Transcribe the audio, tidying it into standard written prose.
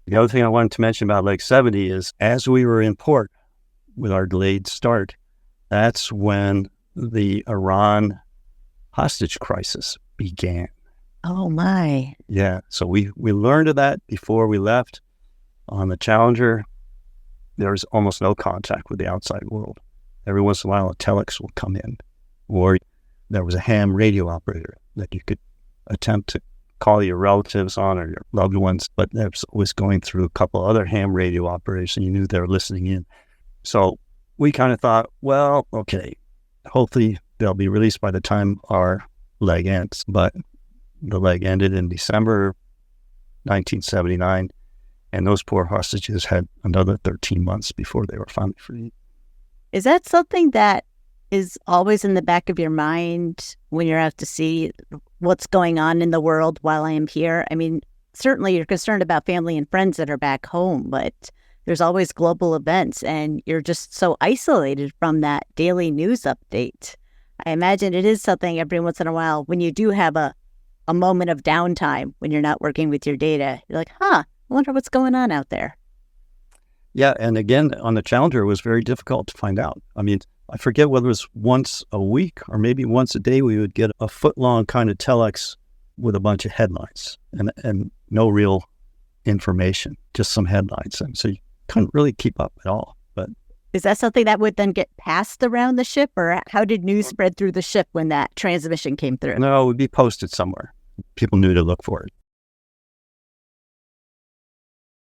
The other thing I wanted to mention about Leg 70 is as we were in port with our delayed start, that's when the Iran hostage crisis began. Oh, my. Yeah. So we learned of that before we left. On the Challenger, there was almost no contact with the outside world. Every once in a while, a telex will come in, or there was a ham radio operator that you could attempt to call your relatives on or your loved ones, but that was going through a couple other ham radio operators, and you knew they were listening in. So we kind of thought, well, okay, hopefully they'll be released by the time our leg ends. But the leg ended in December 1979, and those poor hostages had another 13 months before they were finally freed. Is that something that is always in the back of your mind when you're out to see what's going on in the world while I am here? I mean, certainly you're concerned about family and friends that are back home, but there's always global events, and you're just so isolated from that daily news update. I imagine it is something every once in a while when you do have a moment of downtime when you're not working with your data. You're like, I wonder what's going on out there. Yeah, and again, on the Challenger, it was very difficult to find out. I mean, I forget whether it was once a week or maybe once a day we would get a foot-long kind of telex with a bunch of headlines and no real information, just some headlines. And so you couldn't really keep up at all. But is that something that would then get passed around the ship, or how did news spread through the ship when that transmission came through? No, it would be posted somewhere. People knew to look for it.